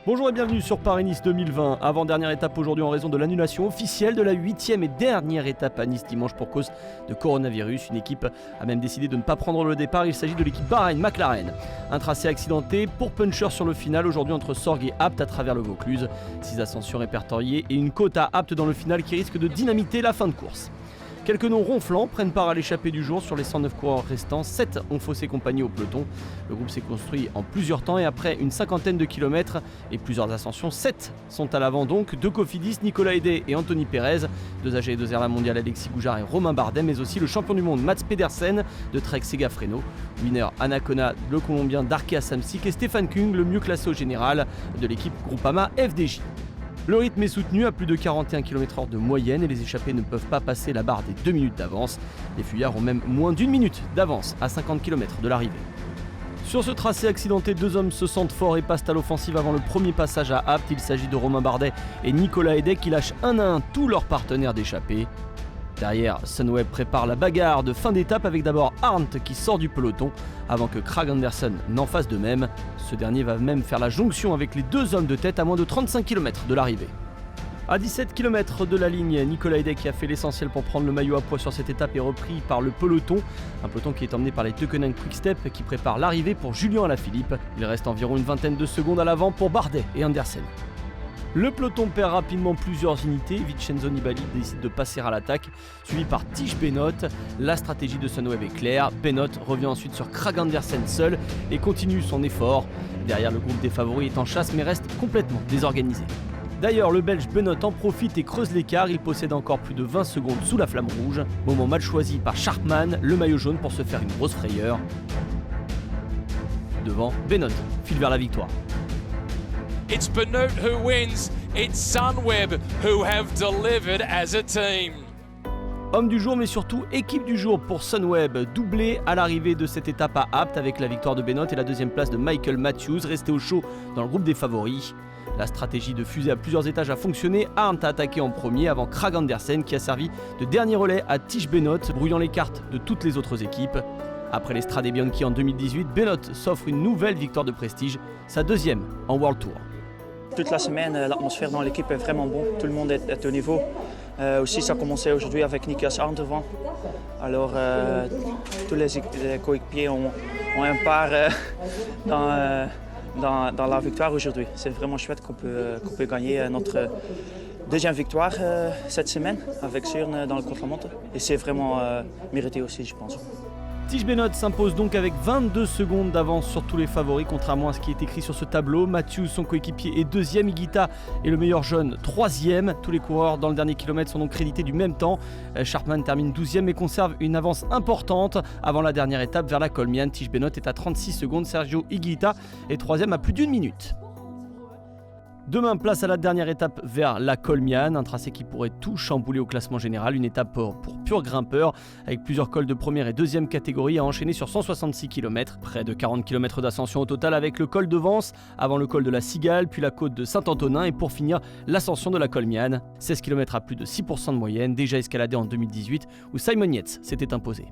Bonjour et bienvenue sur Paris-Nice 2020, avant-dernière étape aujourd'hui en raison de l'annulation officielle de la 8e et dernière étape à Nice dimanche pour cause de coronavirus. Une équipe a même décidé de ne pas prendre le départ, il s'agit de l'équipe Bahreïn-McLaren. Un tracé accidenté pour puncher sur le final aujourd'hui entre Sorgues et Apt à travers le Vaucluse. 6 ascensions répertoriées et une côte à Apt dans le final qui risque de dynamiter la fin de course. Quelques noms ronflants prennent part à l'échappée du jour. Sur les 109 coureurs restants, 7 ont faussé compagnie au peloton. Le groupe s'est construit en plusieurs temps et après une cinquantaine de kilomètres et plusieurs ascensions, 7 sont à l'avant donc. Deux Cofidis, Nicolas Hedé et Anthony Perez, 2 AG et 2 R mondial Alexis Goujard et Romain Bardet, mais aussi le champion du monde Mats Pedersen de Trek Segafredo, winner Anacona, le Colombien Darke Samsic et Stéphane Kung, le mieux classé au général de l'équipe Groupama FDJ. Le rythme est soutenu à plus de 41 km/h de moyenne et les échappés ne peuvent pas passer la barre des 2 minutes d'avance. Les fuyards ont même moins d'1 minute d'avance à 50 km de l'arrivée. Sur ce tracé accidenté, 2 hommes se sentent forts et passent à l'offensive avant le premier passage à Apt. Il s'agit de Romain Bardet et Nicolas Hedé qui lâchent 1 à 1 tous leurs partenaires d'échappée. Derrière, Sunweb prépare la bagarre de fin d'étape avec d'abord Arndt qui sort du peloton avant que Kragh Andersen n'en fasse de même. Ce dernier va même faire la jonction avec les 2 hommes de tête à moins de 35 km de l'arrivée. À 17 km de la ligne, Nicolas Hedé qui a fait l'essentiel pour prendre le maillot à poids sur cette étape est repris par le peloton. Un peloton qui est emmené par les Teukening Quick-Step qui prépare l'arrivée pour Julien Alaphilippe. Il reste environ une vingtaine de secondes à l'avant pour Bardet et Andersen. Le peloton perd rapidement plusieurs unités, Vincenzo Nibali décide de passer à l'attaque, suivi par Tish Benoot. La stratégie de Sunweb est claire, Benoot revient ensuite sur Kragh Andersen seul et continue son effort. Derrière, le groupe des favoris est en chasse mais reste complètement désorganisé. D'ailleurs, le Belge Benoot en profite et creuse l'écart, il possède encore plus de 20 secondes sous la flamme rouge. Moment mal choisi par Sharpman, le maillot jaune pour se faire une grosse frayeur. Devant, Benoot file vers la victoire. It's Benoot who wins, it's Sunweb who have delivered as a team. Homme du jour mais surtout équipe du jour pour Sunweb, doublé à l'arrivée de cette étape à Apt avec la victoire de Benoot et la 2e place de Michael Matthews, resté au chaud dans le groupe des favoris. La stratégie de fusée à plusieurs étages a fonctionné, Arndt a attaqué en premier avant Kragh Andersen qui a servi de dernier relais à Tish Benoot, brouillant les cartes de toutes les autres équipes. Après les Strade Bianchi en 2018, Benoot s'offre une nouvelle victoire de prestige, sa 2e en World Tour. Toute la semaine, l'atmosphère dans l'équipe est vraiment bonne, tout le monde est au niveau. Aussi, ça a commencé aujourd'hui avec Nicolas Arndt devant. Alors, tous les coéquipiers ont un part dans la victoire aujourd'hui. C'est vraiment chouette qu'on peut gagner notre 2e victoire cette semaine avec Surne dans le contre-la-montre. Et c'est vraiment mérité aussi, je pense. Tish Benoot s'impose donc avec 22 secondes d'avance sur tous les favoris, contrairement à ce qui est écrit sur ce tableau. Matthews, son coéquipier, est 2e, Higuita est le meilleur jeune, 3e. Tous les coureurs dans le dernier kilomètre sont donc crédités du même temps. Sharpman termine 12e et conserve une avance importante avant la dernière étape vers la Colmiane. Tish Benoot est à 36 secondes, Sergio Higuita est 3e à plus d'1 minute. Demain, place à la dernière étape vers la Colmiane, un tracé qui pourrait tout chambouler au classement général, une étape pour purs grimpeurs, avec plusieurs cols de première et 2e catégorie à enchaîner sur 166 km, près de 40 km d'ascension au total avec le col de Vence, avant le col de la Cigale, puis la côte de Saint-Antonin et pour finir l'ascension de la Colmiane, 16 km à plus de 6% de moyenne, déjà escaladé en 2018 où Simon Yates s'était imposé.